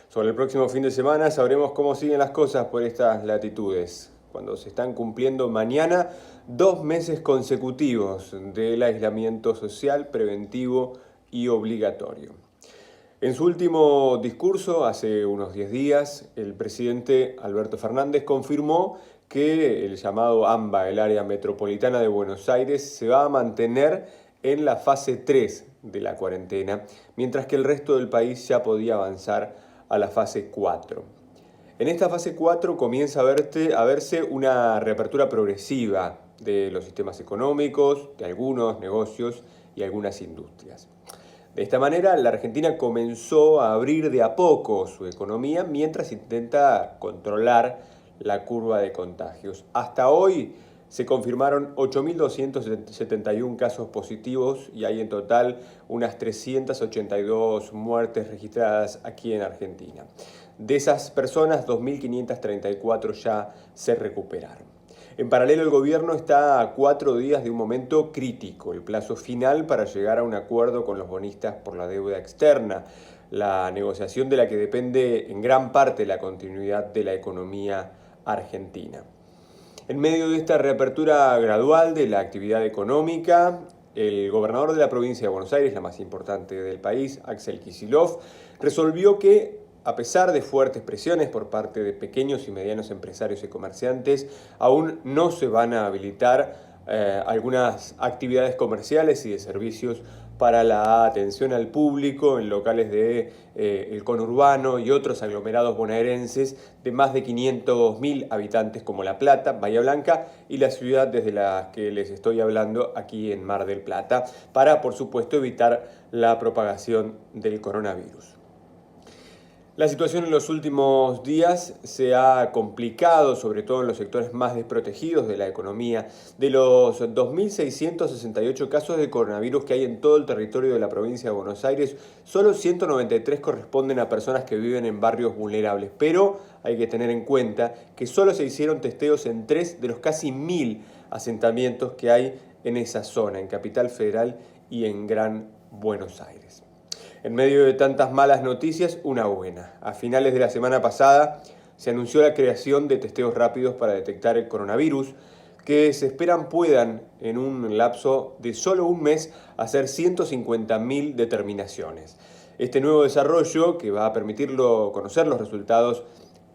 Sobre el próximo fin de semana sabremos cómo siguen las cosas por estas latitudes, cuando se están cumpliendo mañana 2 meses consecutivos del aislamiento social, preventivo y obligatorio. En su último discurso, hace unos 10 días, el presidente Alberto Fernández confirmó que el llamado AMBA, el área metropolitana de Buenos Aires, se va a mantener en la fase 3 de la cuarentena, mientras que el resto del país ya podía avanzar a la fase 4. En esta fase 4 comienza a verse una reapertura progresiva de los sistemas económicos, de algunos negocios y algunas industrias. De esta manera, la Argentina comenzó a abrir de a poco su economía mientras intenta controlar la curva de contagios. Hasta hoy se confirmaron 8.271 casos positivos y hay en total unas 382 muertes registradas aquí en Argentina. De esas personas, 2.534 ya se recuperaron. En paralelo, el gobierno está a 4 días de un momento crítico, el plazo final para llegar a un acuerdo con los bonistas por la deuda externa, la negociación de la que depende en gran parte la continuidad de la economía argentina. En medio de esta reapertura gradual de la actividad económica, el gobernador de la provincia de Buenos Aires, la más importante del país, Axel Kicillof, resolvió que a pesar de fuertes presiones por parte de pequeños y medianos empresarios y comerciantes, aún no se van a habilitar algunas actividades comerciales y de servicios para la atención al público en locales de el conurbano y otros aglomerados bonaerenses de más de 500.000 habitantes como La Plata, Bahía Blanca y la ciudad desde la que les estoy hablando aquí en Mar del Plata, para por supuesto evitar la propagación del coronavirus. La situación en los últimos días se ha complicado, sobre todo en los sectores más desprotegidos de la economía. De los 2.668 casos de coronavirus que hay en todo el territorio de la provincia de Buenos Aires, solo 193 corresponden a personas que viven en barrios vulnerables. Pero hay que tener en cuenta que solo se hicieron testeos en 3 de los casi 1.000 asentamientos que hay en esa zona, en Capital Federal y en Gran Buenos Aires. En medio de tantas malas noticias, una buena. A finales de la semana pasada se anunció la creación de testeos rápidos para detectar el coronavirus, que se esperan puedan, en un lapso de solo un mes, hacer 150.000 determinaciones. Este nuevo desarrollo, que va a permitirlo conocer los resultados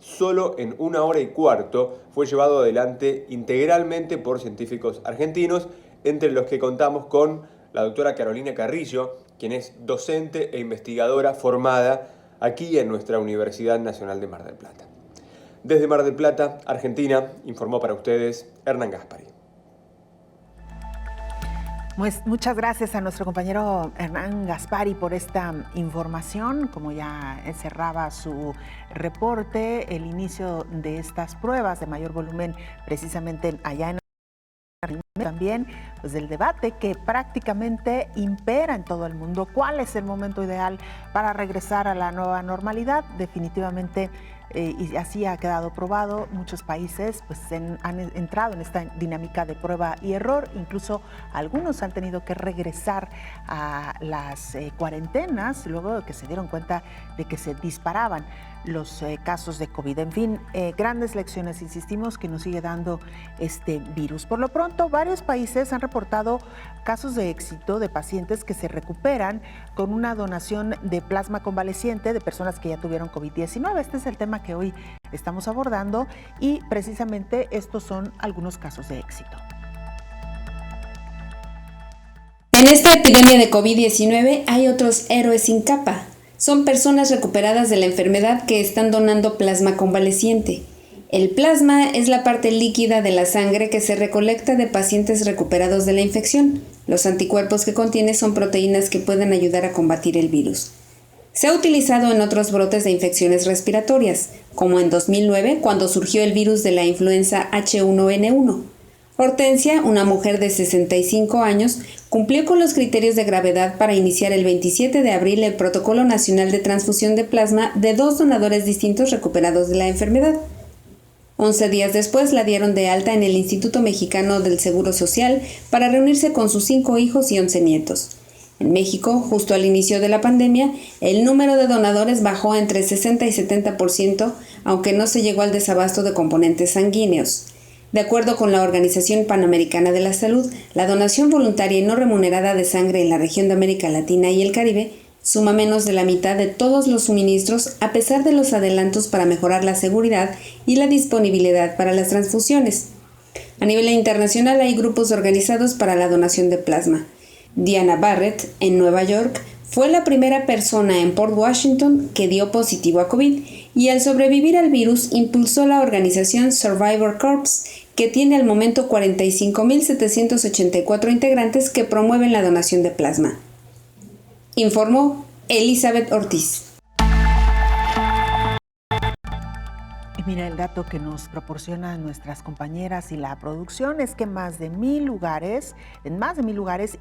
solo en 1 hora y cuarto, fue llevado adelante integralmente por científicos argentinos, entre los que contamos con la doctora Carolina Carrillo, quien es docente e investigadora formada aquí en nuestra Universidad Nacional de Mar del Plata. Desde Mar del Plata, Argentina, informó para ustedes Hernán Gaspari. Pues muchas gracias a nuestro compañero Hernán Gaspari por esta información. Como ya cerraba su reporte, el inicio de estas pruebas de mayor volumen precisamente allá en también pues del debate que prácticamente impera en todo el mundo. ¿Cuál es el momento ideal para regresar a la nueva normalidad? Definitivamente, y así ha quedado probado, muchos países pues han entrado en esta dinámica de prueba y error. Incluso algunos han tenido que regresar a las cuarentenas luego de que se dieron cuenta de que se disparaban los casos de COVID. En fin, grandes lecciones, insistimos, que nos sigue dando este virus. Por lo pronto, varios países han reportado casos de éxito de pacientes que se recuperan con una donación de plasma convaleciente de personas que ya tuvieron COVID-19. Este es el tema que hoy estamos abordando y precisamente estos son algunos casos de éxito. En esta epidemia de COVID-19 hay otros héroes sin capa. Son personas recuperadas de la enfermedad que están donando plasma convaleciente. El plasma es la parte líquida de la sangre que se recolecta de pacientes recuperados de la infección. Los anticuerpos que contiene son proteínas que pueden ayudar a combatir el virus. Se ha utilizado en otros brotes de infecciones respiratorias, como en 2009 cuando surgió el virus de la influenza H1N1. Hortensia, una mujer de 65 años, cumplió con los criterios de gravedad para iniciar el 27 de abril el Protocolo Nacional de Transfusión de Plasma de 2 donadores distintos recuperados de la enfermedad. 11 días después la dieron de alta en el Instituto Mexicano del Seguro Social para reunirse con sus 5 hijos y 11 nietos. En México, justo al inicio de la pandemia, el número de donadores bajó entre 60 y 70%, aunque no se llegó al desabasto de componentes sanguíneos. De acuerdo con la Organización Panamericana de la Salud, la donación voluntaria y no remunerada de sangre en la región de América Latina y el Caribe suma menos de la mitad de todos los suministros a pesar de los adelantos para mejorar la seguridad y la disponibilidad para las transfusiones. A nivel internacional hay grupos organizados para la donación de plasma. Diana Barrett, en Nueva York, fue la primera persona en Port Washington que dio positivo a COVID y al sobrevivir al virus impulsó la organización Survivor Corps, que tiene al momento 45.784 integrantes que promueven la donación de plasma. Informó Elizabeth Ortiz. Y mira, el dato que nos proporcionan nuestras compañeras y la producción es que en más de 1,000 lugares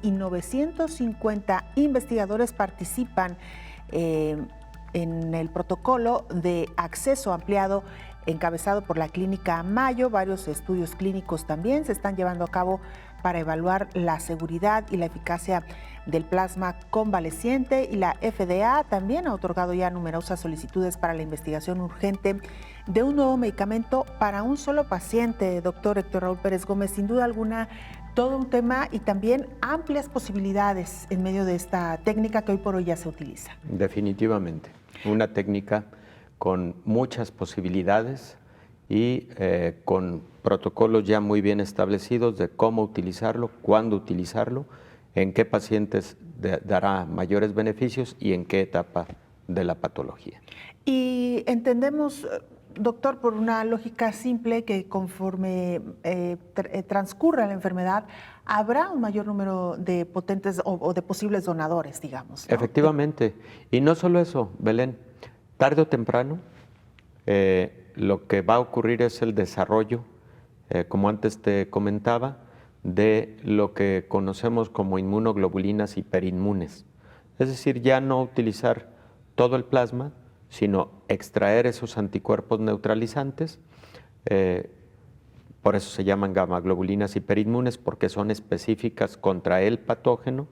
y 950 investigadores participan en el protocolo de acceso ampliado encabezado por la Clínica Mayo. Varios estudios clínicos también se están llevando a cabo para evaluar la seguridad y la eficacia del plasma convaleciente, y la FDA también ha otorgado ya numerosas solicitudes para la investigación urgente de un nuevo medicamento para un solo paciente. Doctor Héctor Raúl Pérez Gómez, sin duda alguna, todo un tema y también amplias posibilidades en medio de esta técnica que hoy por hoy ya se utiliza. Definitivamente, una técnica con muchas posibilidades y con protocolos ya muy bien establecidos de cómo utilizarlo, cuándo utilizarlo, en qué pacientes dará mayores beneficios y en qué etapa de la patología. Y entendemos, doctor, por una lógica simple, que conforme transcurra la enfermedad, habrá un mayor número de potentes o de posibles donadores, digamos, ¿no? Efectivamente. Y no solo eso, Belén, tarde o temprano lo que va a ocurrir es el desarrollo, como antes te comentaba, de lo que conocemos como inmunoglobulinas hiperinmunes. Es decir, ya no utilizar todo el plasma, sino extraer esos anticuerpos neutralizantes. Por eso se llaman gamaglobulinas hiperinmunes, porque son específicas contra el patógeno,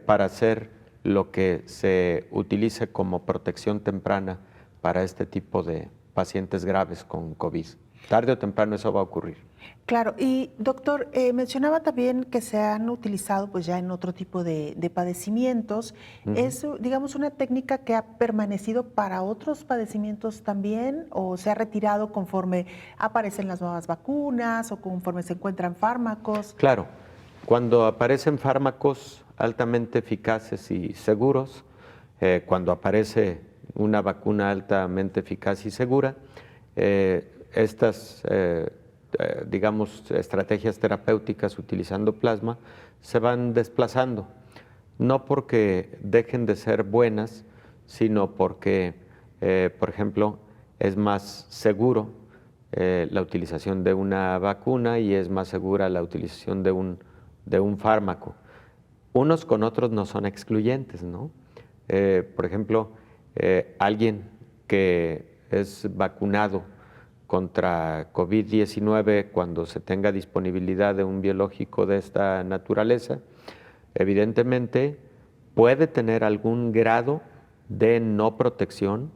para hacer lo que se utilice como protección temprana para este tipo de pacientes graves con COVID. Tarde o temprano eso va a ocurrir. Claro, y doctor, mencionaba también que se han utilizado pues ya en otro tipo de padecimientos. ¿Es, digamos, una técnica que ha permanecido para otros padecimientos también o se ha retirado conforme aparecen las nuevas vacunas o conforme se encuentran fármacos? Claro, cuando aparecen fármacos altamente eficaces y seguros, cuando aparece una vacuna altamente eficaz y segura, estas digamos, estrategias terapéuticas utilizando plasma se van desplazando, no porque dejen de ser buenas, sino porque, por ejemplo, es más seguro la utilización de una vacuna y es más segura la utilización de un fármaco. Unos con otros no son excluyentes, ¿no? Por ejemplo, alguien que es vacunado contra COVID-19 cuando se tenga disponibilidad de un biológico de esta naturaleza, evidentemente puede tener algún grado de no protección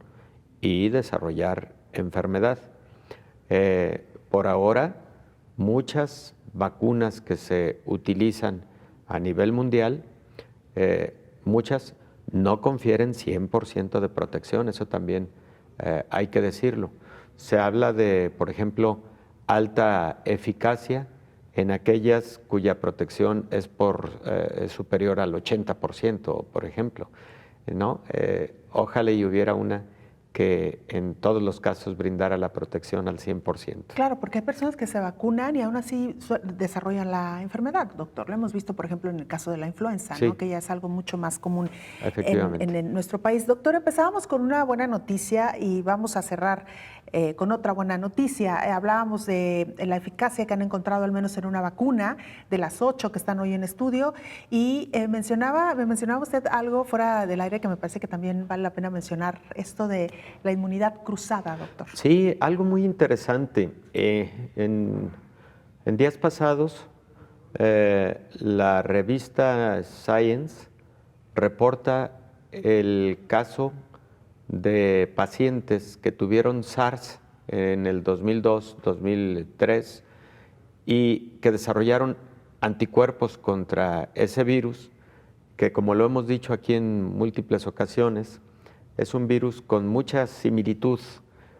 y desarrollar enfermedad. Por ahora, muchas vacunas que se utilizan a nivel mundial, muchas no confieren 100% de protección, eso también hay que decirlo. Se habla de, por ejemplo, alta eficacia en aquellas cuya protección es superior al 80%, por ejemplo, ¿no? Ojalá y hubiera una que en todos los casos brindara la protección al 100%. Claro, porque hay personas que se vacunan y aún así desarrollan la enfermedad, doctor. Lo hemos visto, por ejemplo, en el caso de la influenza, sí, ¿no? Que ya es algo mucho más común en nuestro país. Doctor, empezábamos con una buena noticia y vamos a cerrar con otra buena noticia. Hablábamos de la eficacia que han encontrado al menos en una vacuna, de las 8 que están hoy en estudio, y me mencionaba usted algo fuera del aire que me parece que también vale la pena mencionar, esto de la inmunidad cruzada, doctor. Sí, algo muy interesante. En días pasados, la revista Science reporta el caso de pacientes que tuvieron SARS en el 2002-2003 y que desarrollaron anticuerpos contra ese virus, que como lo hemos dicho aquí en múltiples ocasiones, es un virus con mucha similitud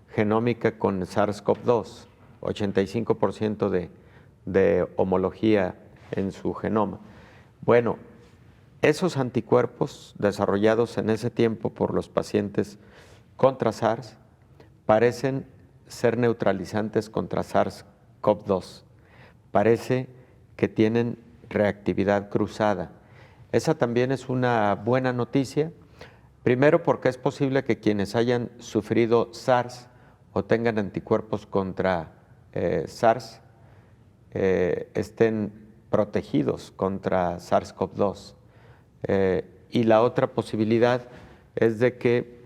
genómica con SARS-CoV-2, 85% de homología en su genoma. Bueno, esos anticuerpos desarrollados en ese tiempo por los pacientes contra SARS parecen ser neutralizantes contra SARS-CoV-2. Parece que tienen reactividad cruzada. Esa también es una buena noticia. Primero, porque es posible que quienes hayan sufrido SARS o tengan anticuerpos contra SARS estén protegidos contra SARS-CoV-2. Y la otra posibilidad es de que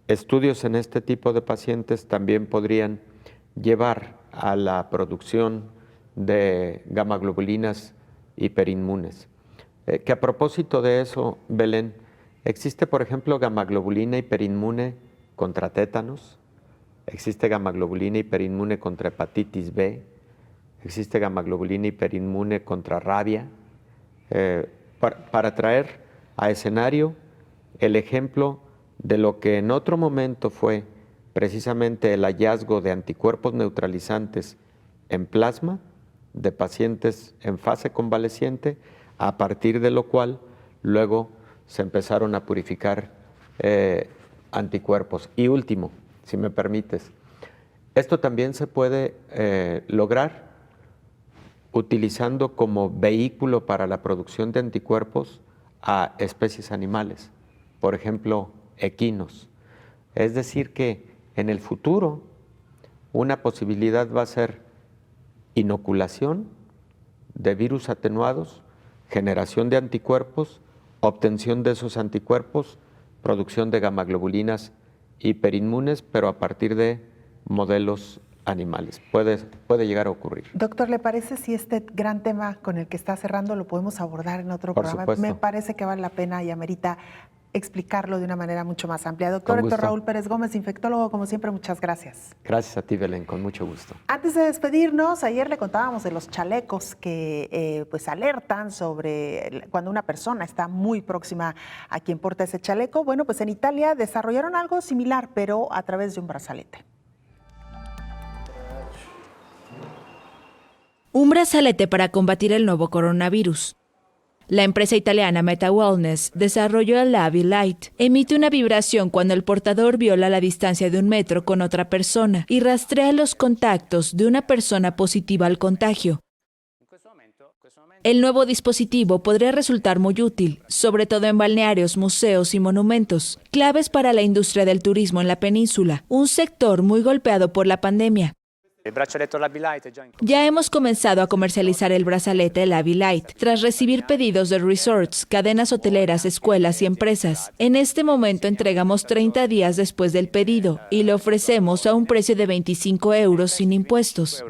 estudios en este tipo de pacientes también podrían llevar a la producción de gamaglobulinas hiperinmunes. Que a propósito de eso, Belén, existe, por ejemplo, gamaglobulina hiperinmune contra tétanos, existe gamaglobulina hiperinmune contra hepatitis B, existe gamaglobulina hiperinmune contra rabia, para traer a escenario el ejemplo de lo que en otro momento fue precisamente el hallazgo de anticuerpos neutralizantes en plasma de pacientes en fase convaleciente, a partir de lo cual luego se empezaron a purificar anticuerpos. Y último, si me permites, esto también se puede lograr utilizando como vehículo para la producción de anticuerpos a especies animales, por ejemplo, equinos. Es decir que en el futuro una posibilidad va a ser inoculación de virus atenuados, generación de anticuerpos, obtención de esos anticuerpos, producción de gamaglobulinas hiperinmunes, pero a partir de modelos animales. Puede llegar a ocurrir. Doctor, ¿le parece si este gran tema con el que está cerrando lo podemos abordar en otro Por programa? supuesto. Me parece que vale la pena y amerita explicarlo de una manera mucho más amplia. Doctor Héctor Raúl Pérez Gómez, infectólogo, como siempre, muchas gracias. Gracias a ti, Belén, con mucho gusto. Antes de despedirnos, ayer le contábamos de los chalecos que pues alertan sobre cuando una persona está muy próxima a quien porta ese chaleco. Bueno, pues en Italia desarrollaron algo similar, pero a través de un brazalete. Un brazalete para combatir el nuevo coronavirus. La empresa italiana Meta Wellness desarrolló el Lavi Light. Emite una vibración cuando el portador viola la distancia de 1 metro con otra persona y rastrea los contactos de una persona positiva al contagio. El nuevo dispositivo podría resultar muy útil, sobre todo en balnearios, museos y monumentos, claves para la industria del turismo en la península, un sector muy golpeado por la pandemia. Ya hemos comenzado a comercializar el brazalete Lavi Light tras recibir pedidos de resorts, cadenas hoteleras, escuelas y empresas. En este momento entregamos 30 días después del pedido y lo ofrecemos a un precio de 25 euros sin impuestos.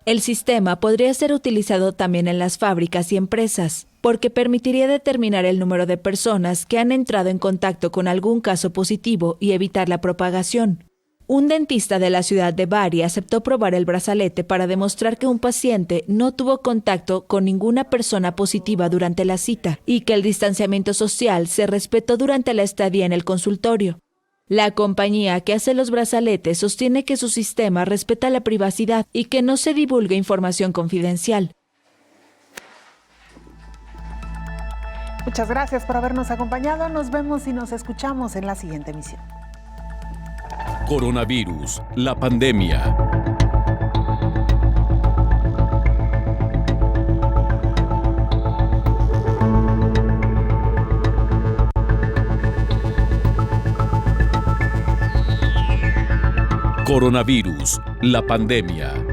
El sistema podría ser utilizado también en las fábricas y empresas, porque permitiría determinar el número de personas que han entrado en contacto con algún caso positivo y evitar la propagación. Un dentista de la ciudad de Bari aceptó probar el brazalete para demostrar que un paciente no tuvo contacto con ninguna persona positiva durante la cita y que el distanciamiento social se respetó durante la estadía en el consultorio. La compañía que hace los brazaletes sostiene que su sistema respeta la privacidad y que no se divulgue información confidencial. Muchas gracias por habernos acompañado. Nos vemos y nos escuchamos en la siguiente emisión. Coronavirus, la pandemia. Coronavirus, la pandemia.